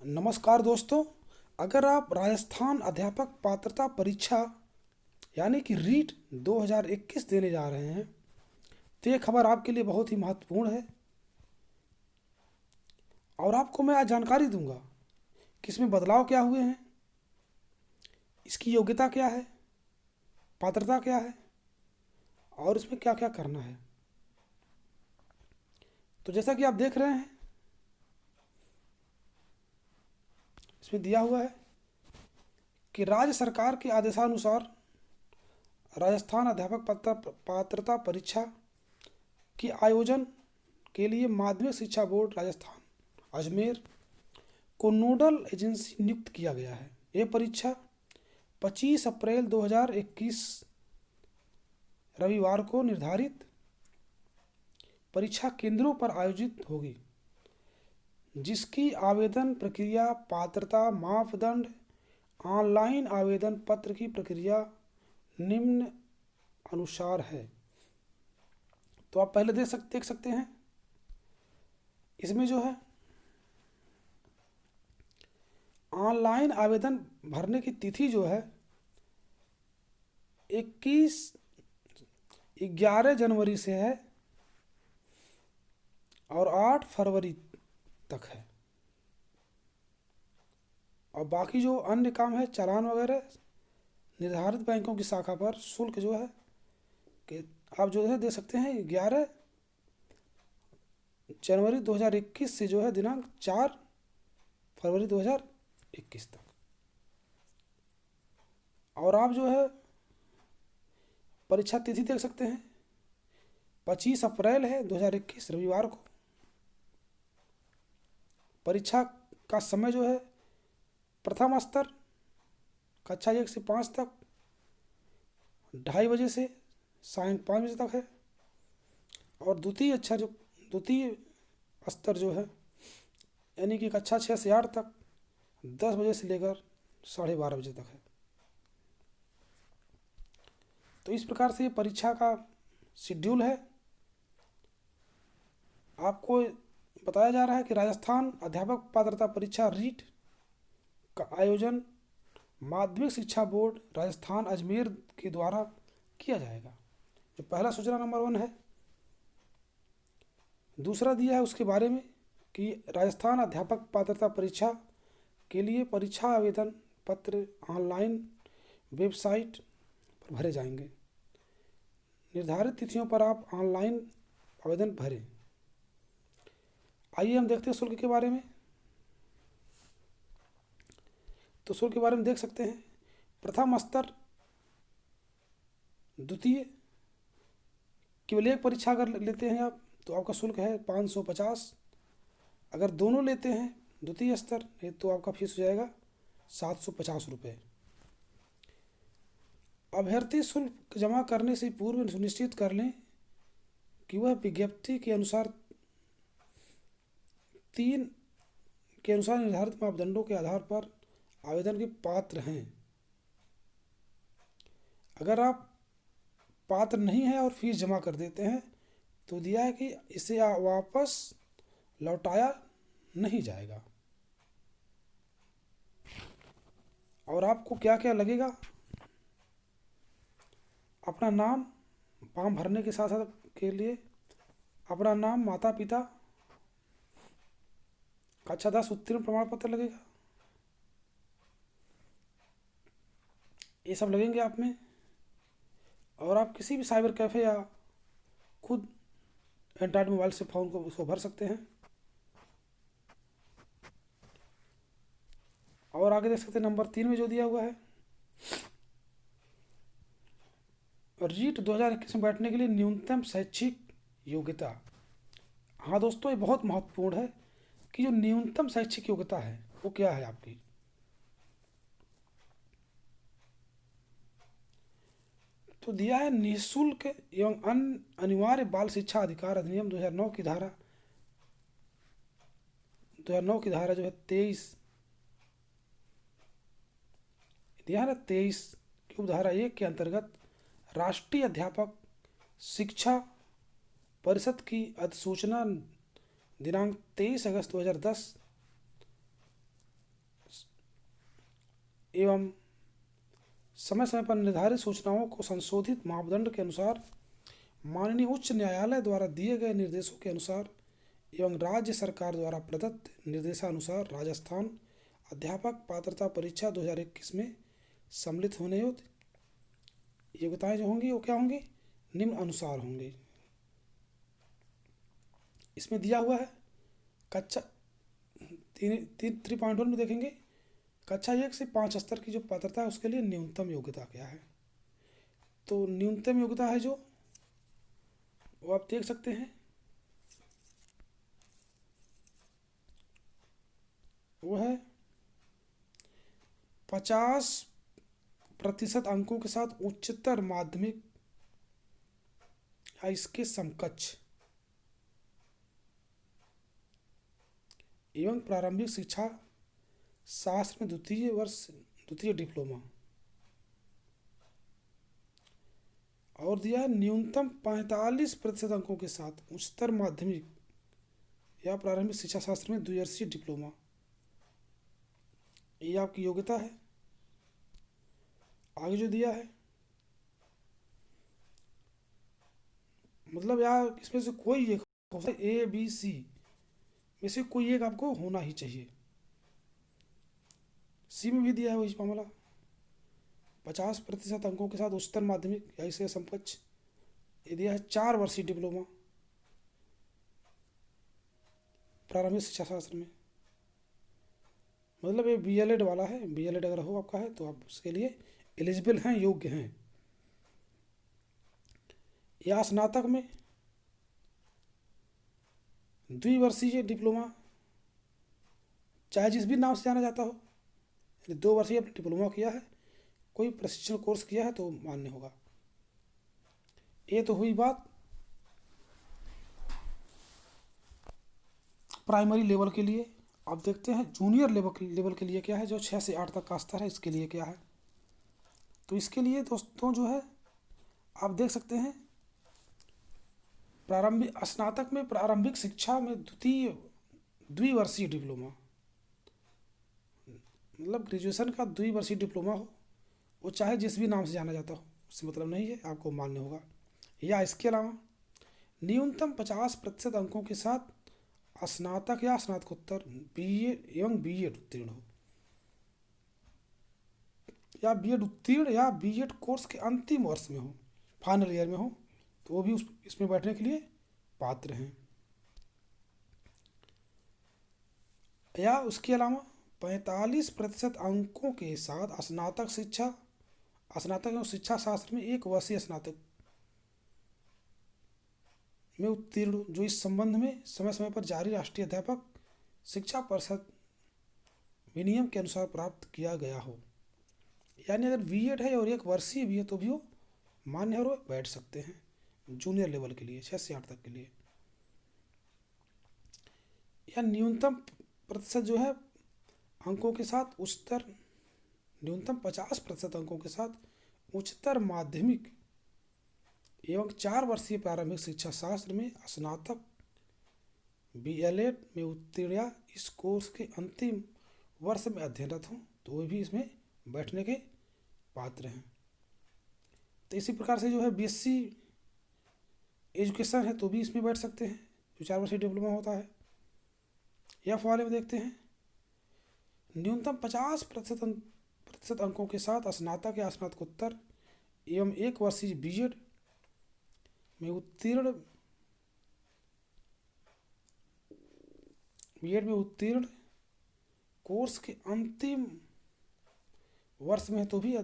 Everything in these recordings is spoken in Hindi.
नमस्कार दोस्तों। अगर आप राजस्थान अध्यापक पात्रता परीक्षा यानी कि रीट 2021 देने जा रहे हैं तो ये खबर आपके लिए बहुत ही महत्वपूर्ण है और आपको मैं आज जानकारी दूंगा कि इसमें बदलाव क्या हुए हैं, इसकी योग्यता क्या है, पात्रता क्या है और इसमें क्या क्या करना है। तो जैसा कि आप देख रहे हैं, इसमें दिया हुआ है कि राज्य सरकार के आदेशानुसार राजस्थान अध्यापक पात्रता परीक्षा के आयोजन के लिए माध्यमिक शिक्षा बोर्ड राजस्थान अजमेर को नोडल एजेंसी नियुक्त किया गया है। यह परीक्षा 25 अप्रैल 2021 रविवार को निर्धारित परीक्षा केंद्रों पर आयोजित होगी, जिसकी आवेदन प्रक्रिया, पात्रता मापदंड, ऑनलाइन आवेदन पत्र की प्रक्रिया निम्न अनुसार है। तो आप पहले देख सकते हैं, इसमें जो है ऑनलाइन आवेदन भरने की तिथि जो है 11 जनवरी से है और 8 फरवरी तक है। और बाकी जो अन्य काम है, चालान वगैरह, निर्धारित बैंकों की शाखा पर शुल्क जो है कि आप जो है दे सकते हैं 11 जनवरी 2021 से जो है दिनांक 4 फरवरी 2021 तक। और आप जो है परीक्षा तिथि देख सकते हैं, 25 अप्रैल है 2021 रविवार को। परीक्षा का समय जो है प्रथम स्तर कक्षा 1 से 5 तक 2:30 बजे से सायं 5 बजे तक है। और द्वितीय स्तर जो है यानी कि कक्षा 6 से 8 तक 10 बजे से लेकर 12:30 बजे तक है। तो इस प्रकार से ये परीक्षा का शेड्यूल है। आपको बताया जा रहा है कि राजस्थान अध्यापक पात्रता परीक्षा रीट का आयोजन माध्यमिक शिक्षा बोर्ड राजस्थान अजमेर के द्वारा किया जाएगा। जो पहला सूचना नंबर 1 है। दूसरा दिया है उसके बारे में कि राजस्थान अध्यापक पात्रता परीक्षा के लिए परीक्षा आवेदन पत्र ऑनलाइन वेबसाइट पर भरे जाएंगे। निर्धारित तिथियों पर आप ऑनलाइन आवेदन भरें। आइए हम देखते हैं शुल्क के बारे में। तो शुल्क के बारे में देख सकते हैं, प्रथम स्तर, द्वितीय, केवल एक परीक्षा अगर लेते हैं आप तो आपका शुल्क है 550। अगर दोनों लेते हैं द्वितीय स्तर तो आपका फीस हो जाएगा 750 रुपये। अभ्यर्थी शुल्क जमा करने से पूर्व सुनिश्चित कर लें कि वह विज्ञप्ति के अनुसार 3 के अनुसार निर्धारित मापदंडों के आधार पर आवेदन के पात्र हैं। अगर आप पात्र नहीं हैं और फीस जमा कर देते हैं तो दिया है कि इसे वापस लौटाया नहीं जाएगा। और आपको क्या क्या लगेगा, अपना नाम फॉर्म भरने के साथ साथ के लिए अपना नाम, माता पिता, कक्षा 10 उत्तीर्ण प्रमाण पत्र लगेगा, ये सब लगेंगे आप में। और आप किसी भी साइबर कैफ़े या खुद एंड्रॉयड मोबाइल से फॉर्म को उसको भर सकते हैं। और आगे देख सकते हैं नंबर 3 में जो दिया हुआ है, रीट 2021 में बैठने के लिए न्यूनतम शैक्षिक योग्यता। हाँ दोस्तों, ये बहुत महत्वपूर्ण है कि जो न्यूनतम शैक्षिक योग्यता है वो क्या है आपकी। तो दिया है निःशुल्क एवं अनिवार्य बाल शिक्षा अधिकार अधिनियम 2009 की धारा जो है 23 दिया है ना, 23 की उपधारा 1 के अंतर्गत राष्ट्रीय अध्यापक शिक्षा परिषद की अधिसूचना दिनांक 23 अगस्त 2010 एवं समय समय पर निर्धारित सूचनाओं को संशोधित मापदंड के अनुसार माननीय उच्च न्यायालय द्वारा दिए गए निर्देशों के अनुसार एवं राज्य सरकार द्वारा प्रदत्त निर्देशानुसार राजस्थान अध्यापक पात्रता परीक्षा 2021 में सम्मिलित होने योग्य योग्यताएं जो होंगी वो क्या होंगी, निम्न अनुसार होंगी। इसमें दिया हुआ है कक्षा 3.1 में देखेंगे कक्षा 1 से 5 स्तर की जो पात्रता है उसके लिए न्यूनतम योग्यता क्या है। तो न्यूनतम योग्यता है जो वो आप देख सकते हैं, वो है 50% अंकों के साथ उच्चतर माध्यमिक या इसके समकक्ष एवं प्रारंभिक शिक्षा शास्त्र में द्वितीय डिप्लोमा। और दिया है न्यूनतम 45% अंकों के साथ उच्चतर माध्यमिक या प्रारंभिक शिक्षा शास्त्र में द्विवर्षीय डिप्लोमा। ये आपकी योग्यता है। आगे जो दिया है मतलब यार इसमें से कोई एक ABC में से कोई एक आपको होना ही चाहिए। सी में भी दिया है वही मामला, 50% अंकों के साथ उच्चतर माध्यमिक या इसके समकक्ष। ये दिया है 4 वर्षीय डिप्लोमा प्रारंभिक शिक्षा शास्त्र में, मतलब ये BLED वाला है। BLED अगर हो आपका है तो आप उसके लिए एलिजिबल हैं, योग्य हैं। या स्नातक में द्विवर्षीय डिप्लोमा, चाहे जिस भी नाम से जाना जाता हो, 2 वर्षीय डिप्लोमा किया है, कोई प्रशिक्षण कोर्स किया है तो मान्य होगा। ये तो हुई बात प्राइमरी लेवल के लिए। अब देखते हैं जूनियर लेवल के लिए क्या है, जो 6 से 8 तक का स्तर है, इसके लिए क्या है। तो इसके लिए दोस्तों जो है आप देख सकते हैं प्रारंभिक स्नातक में प्रारंभिक शिक्षा में द्विवर्षीय डिप्लोमा, मतलब ग्रेजुएशन का द्विवर्षीय डिप्लोमा हो, वो चाहे जिस भी नाम से जाना जाता हो, उससे मतलब नहीं है, आपको मान्य होगा। या इसके अलावा न्यूनतम 50% अंकों के साथ स्नातक या स्नातकोत्तर BA एवं B.Ed उत्तीर्ण हो, या B.Ed उत्तीर्ण या B.Ed कोर्स के अंतिम वर्ष में हो, फाइनल ईयर में हो, तो वो भी इसमें बैठने के लिए पात्र हैं। या उसके अलावा 45% अंकों के साथ स्नातक एवं शिक्षा शास्त्र में 1 वर्षीय स्नातक में उत्तीर्ण, जो इस संबंध में समय समय पर जारी राष्ट्रीय अध्यापक शिक्षा परिषद विनियम के अनुसार प्राप्त किया गया हो। यानी अगर B.Ed है और 1 वर्षीय भी है तो भी वो मान्य और बैठ सकते हैं जूनियर लेवल के लिए, 6 से 8 तक के लिए। या न्यूनतम प्रतिशत जो है अंकों के साथ उच्चतर, न्यूनतम 50% अंकों के साथ उच्चतर माध्यमिक एवं 4 वर्षीय प्रारंभिक शिक्षा शास्त्र में स्नातक BLED में उत्तीर्ण या इस कोर्स के अंतिम वर्ष में अध्ययनरत हों, तो वे भी इसमें बैठने के पात्र हैं। तो इसी प्रकार से जो है BSc एजुकेशन है तो भी इसमें बैठ सकते हैं, जो 4 वर्षीय डिप्लोमा होता है। या वाले में देखते हैं न्यूनतम 50% अंकों के साथ स्नातक या स्नातकोत्तर एवं 1 वर्षीय B.Ed में उत्तीर्ण कोर्स के अंतिम वर्ष में तो भी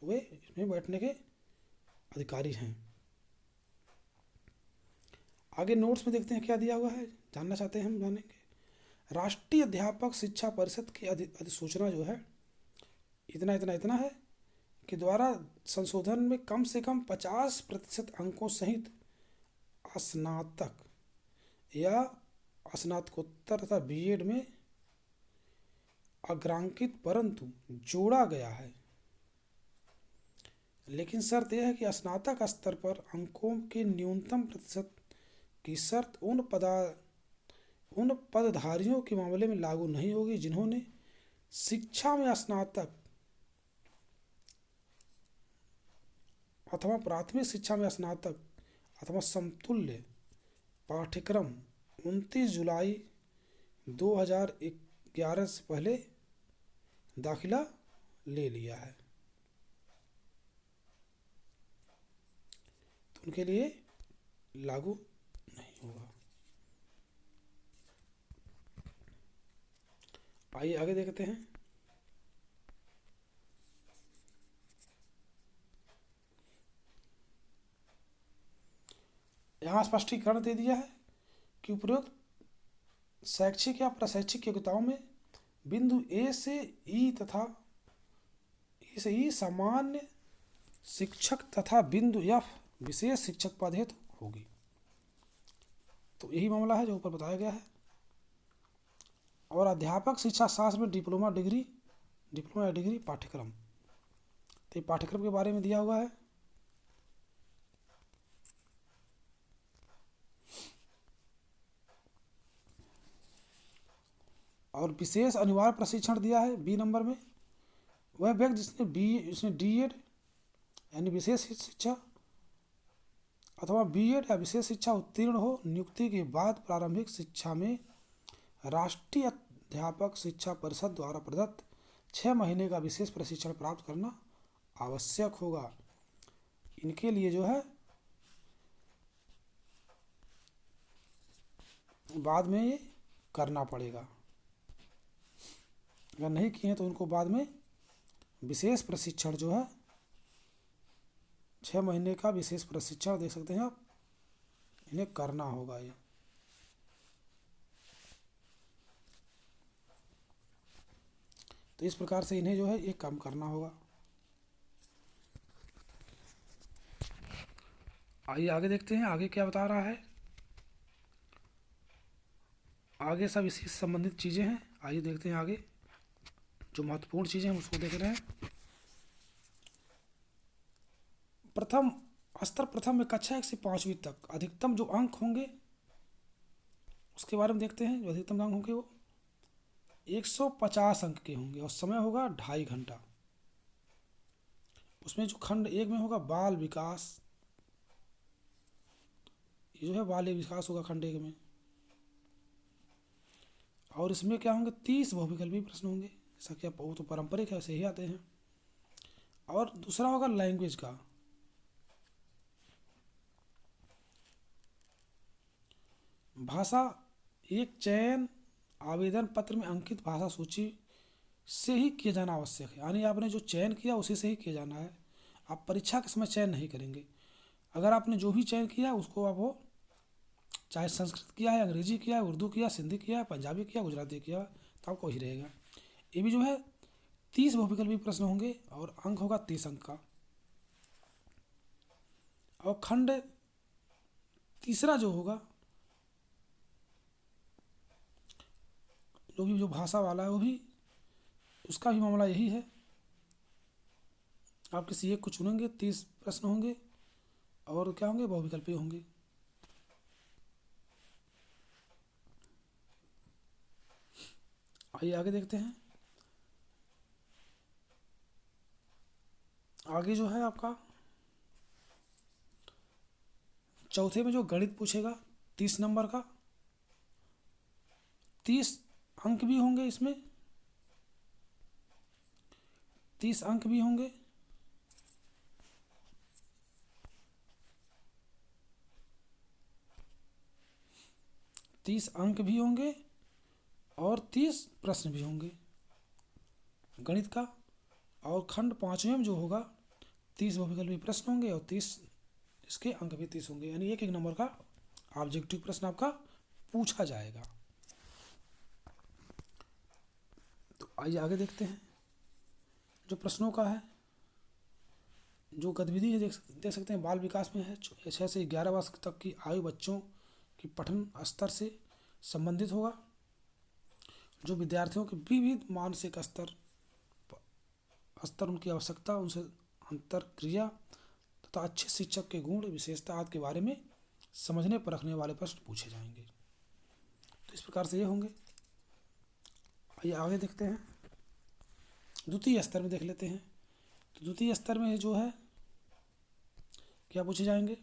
वे इसमें बैठने के अधिकारी हैं। आगे नोट्स में देखते हैं क्या दिया हुआ है, जानना चाहते हैं हम, जानेंगे। राष्ट्रीय अध्यापक शिक्षा परिषद की अधिसूचना जो है इतना है कि द्वारा संशोधन में कम से कम 50% अंकों सहित स्नातक या स्नातकोत्तर तथा B.Ed में अग्रांकित परंतु जोड़ा गया है। लेकिन शर्त यह है कि स्नातक स्तर पर अंकों के न्यूनतम प्रतिशत की शर्त उन पदधारियों के मामले में लागू नहीं होगी जिन्होंने शिक्षा में स्नातक अथवा प्राथमिक शिक्षा में स्नातक अथवा समतुल्य पाठ्यक्रम 29 जुलाई 2011 से पहले दाखिला ले लिया है तो उनके लिए लागू नहीं होगा। आइए आगे देखते हैं। यहाँ स्पष्टीकरण दे दिया है कि उपरोक्त शैक्षिक या प्रशैक्षिक योग्यताओं में बिंदु ए से ई तथा ई से ई सामान्य शिक्षक तथा बिंदु एफ विशेष शिक्षक पद हेतु होगी। तो यही मामला है जो ऊपर बताया गया है। और अध्यापक शिक्षा शास्त्र में डिप्लोमा या डिग्री पाठ्यक्रम, तो ये पाठ्यक्रम के बारे में दिया हुआ है। और विशेष अनिवार्य प्रशिक्षण दिया है बी नंबर में, वह व्यक्ति जिसने डीएड यानी विशेष शिक्षा अथवा बीएड या विशेष शिक्षा उत्तीर्ण हो, नियुक्ति के बाद प्रारंभिक शिक्षा में राष्ट्रीय अध्यापक शिक्षा परिषद द्वारा प्रदत्त 6 महीने का विशेष प्रशिक्षण प्राप्त करना आवश्यक होगा। इनके लिए जो है बाद में ये करना पड़ेगा, अगर नहीं किए हैं तो उनको बाद में विशेष प्रशिक्षण जो है 6 महीने का विशेष प्रशिक्षण देख सकते हैं आप, इन्हें करना होगा ये। तो इस प्रकार से इन्हें जो है ये काम करना होगा। आइए आगे देखते हैं आगे क्या बता रहा है। आगे सब इसी से संबंधित चीज़ें हैं। आइए देखते हैं आगे जो महत्वपूर्ण चीज़ें हैं उसको देख रहे हैं। प्रथम में कक्षा 1 से 5वीं तक अधिकतम जो अंक होंगे उसके बारे में देखते हैं। जो अधिकतम अंक होंगे वो 150 अंक के होंगे और समय होगा 2.5 घंटा। उसमें जो खंड 1 में होगा बाल विकास, ये जो है बाल विकास होगा खंड 1 में। और इसमें क्या होंगे 30 बहुविकल्पी प्रश्न होंगे, जैसा कि वो तो पारंपरिक है वैसे ही आते हैं। और दूसरा होगा लैंग्वेज का, भाषा एक चयन आवेदन पत्र में अंकित भाषा सूची से ही किया जाना आवश्यक है, यानी आपने जो चयन किया उसी से ही किया जाना है। आप परीक्षा के समय चयन नहीं करेंगे। अगर आपने जो भी चयन किया उसको आप वो चाहे संस्कृत किया है, अंग्रेजी किया है, उर्दू किया, सिंधी किया है, पंजाबी किया, गुजराती किया, तो आपको वही रहेगा। ये भी जो है 30 बहुविकल्पी प्रश्न होंगे और अंक होगा 30 अंक का। और खंड तीसरा जो होगा जो भाषा वाला है वो भी उसका भी मामला यही है। आप किसी एक को चुनेंगे, 30 प्रश्न होंगे और क्या होंगे बहुविकल्पी होंगे। आइए आगे देखते हैं। आगे जो है आपका चौथे में जो गणित पूछेगा 30 नंबर का, 30 अंक भी होंगे, इसमें 30 अंक भी होंगे। तीस अंक भी होंगे और 30 प्रश्न भी होंगे गणित का। और खंड 5वें में जो होगा 30 बहुविकल्पी प्रश्न होंगे और 30 इसके अंक भी 30 होंगे, यानी एक नंबर का ऑब्जेक्टिव प्रश्न आपका पूछा जाएगा। तो आइए आगे देखते हैं जो प्रश्नों का है। जो गतिविधि है देख सकते हैं बाल विकास में है, 6 से 11 वर्ष तक की आयु बच्चों की पठन स्तर से संबंधित होगा। जो विद्यार्थियों के विविध मानसिक स्तर उनकी आवश्यकता, उनसे अंतर क्रिया तथा अच्छे शिक्षक के गुण विशेषता आदि के बारे में समझने परखने वाले प्रश्न पूछे जाएंगे। तो इस प्रकार से ये होंगे। आइए आगे देखते हैं। द्वितीय स्तर में देख लेते हैं। तो द्वितीय स्तर में जो है क्या पूछे जाएंगे।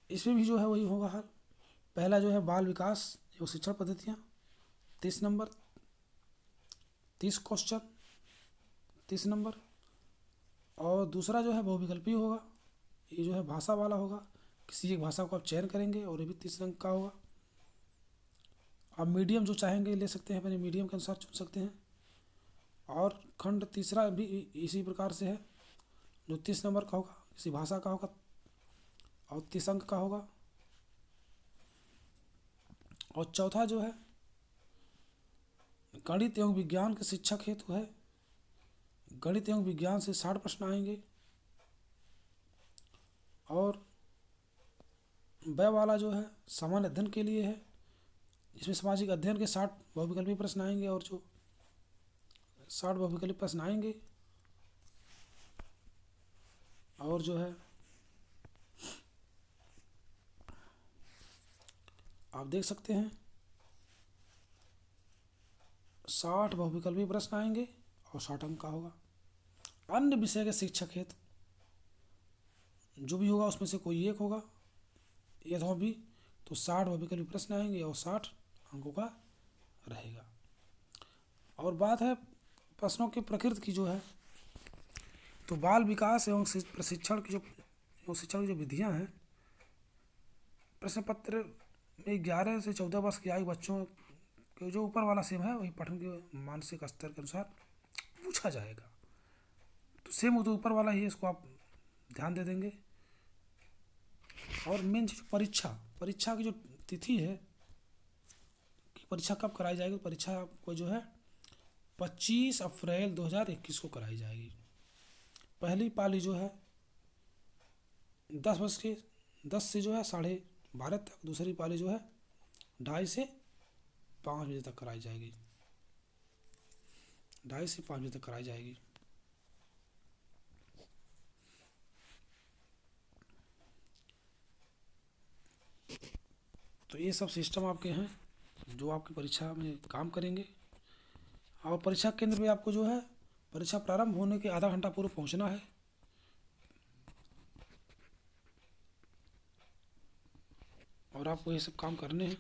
इसमें भी जो है वही होगा हल। पहला जो है बाल विकास एवं शिक्षण पद्धतियाँ, 30 नंबर, 30 क्वेश्चन, 30 नंबर। और दूसरा जो है बहुविकल्पी होगा, ये जो है भाषा वाला होगा, किसी एक भाषा को आप चयन करेंगे और ये भी 30 अंक का होगा। आप मीडियम जो चाहेंगे ले सकते हैं, अपने मीडियम के अनुसार चुन सकते हैं। और खंड तीसरा भी इसी प्रकार से है, जो 30 नंबर का होगा, किसी भाषा का होगा और 30 अंक का होगा। और चौथा जो है गणित एवं विज्ञान के शिक्षक हेतु है, गणित एवं विज्ञान से 60 प्रश्न आएंगे। और वह वाला जो है सामान्य अध्ययन के लिए है, इसमें सामाजिक अध्ययन के 60 बहुविकल्पी प्रश्न आएंगे और जो 60 बहुविकल्पी प्रश्न आएंगे। और जो है आप देख सकते हैं 60 बहुविकल्पी प्रश्न आएंगे और 60 अंक का होगा। अन्य विषय के शिक्षक हेतु जो भी होगा उसमें से कोई एक होगा, यदि भी तो 60 बहुविकल्पी प्रश्न आएंगे और 60 अंकों का रहेगा। और बात है प्रश्नों की प्रकृति की जो है, तो बाल विकास एवं प्रशिक्षण की जो शिक्षण की जो विधियां हैं, प्रश्न पत्र में 11 से 14 वर्ष की आयु बच्चों के जो ऊपर वाला सेम है वही पठन के मानसिक स्तर के अनुसार पूछा जाएगा। तो सेम तो ऊपर वाला ही है, इसको आप ध्यान दे देंगे। और मेन चीज परीक्षा की जो तिथि है कि परीक्षा कब कराई जाएगी, तो परीक्षा आपको जो है 25 अप्रैल 2021 को कराई जाएगी। पहली पाली जो है 10 से जो है 12:30 तक, दूसरी पाली जो है 2:30 से 5 बजे तक कराई जाएगी, 2:30 से 5 बजे तक कराई जाएगी। तो ये सब सिस्टम आपके हैं जो आपकी परीक्षा में काम करेंगे। और परीक्षा केंद्र पे आपको जो है परीक्षा प्रारंभ होने के आधा घंटा पूर्व पहुंचना है। और आपको ये सब काम करने हैं।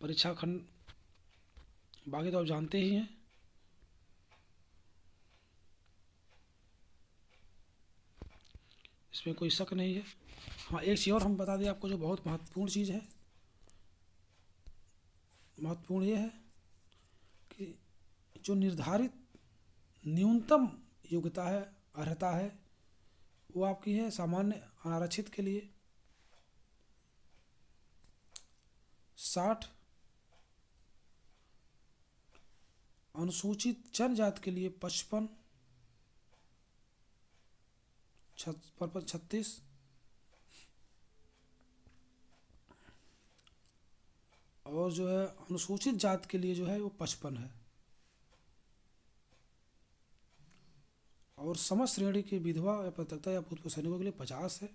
परीक्षा खंड बाकी तो आप जानते ही हैं। इसमें कोई शक नहीं है। हाँ, एक चीज़ और हम बता दें आपको जो बहुत महत्वपूर्ण चीज़ है, महत्वपूर्ण ये है कि जो निर्धारित न्यूनतम योग्यता है, अर्हता है, वो आपकी है सामान्य अनारक्षित के लिए 60, अनुसूचित जनजाति के लिए 55, 36, और जो है अनुसूचित जाति के लिए जो है वो 55 है। और समस्त श्रेणी की विधवा या पतिता या भूतपूर्व सैनिकों के लिए 50 है,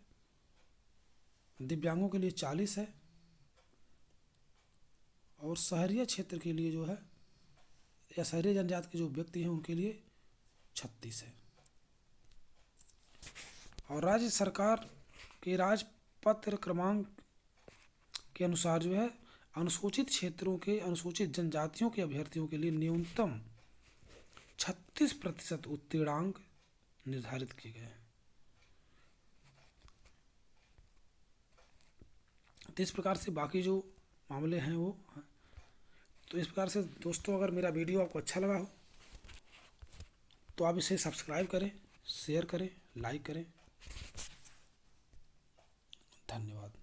दिव्यांगों के लिए 40 है, और शहरी क्षेत्र के लिए जो है या शहरी जनजाति के जो व्यक्ति हैं उनके लिए 36 है। और राज्य सरकार के राजपत्र क्रमांक के अनुसार जो है अनुसूचित क्षेत्रों के अनुसूचित जनजातियों के अभ्यर्थियों के लिए न्यूनतम 36% उत्तीर्णांक निर्धारित किए गए हैं। तो इस प्रकार से बाकी जो मामले हैं वो हैं। तो इस प्रकार से दोस्तों, अगर मेरा वीडियो आपको अच्छा लगा हो तो आप इसे सब्सक्राइब करें, शेयर करें, लाइक करें। धन्यवाद।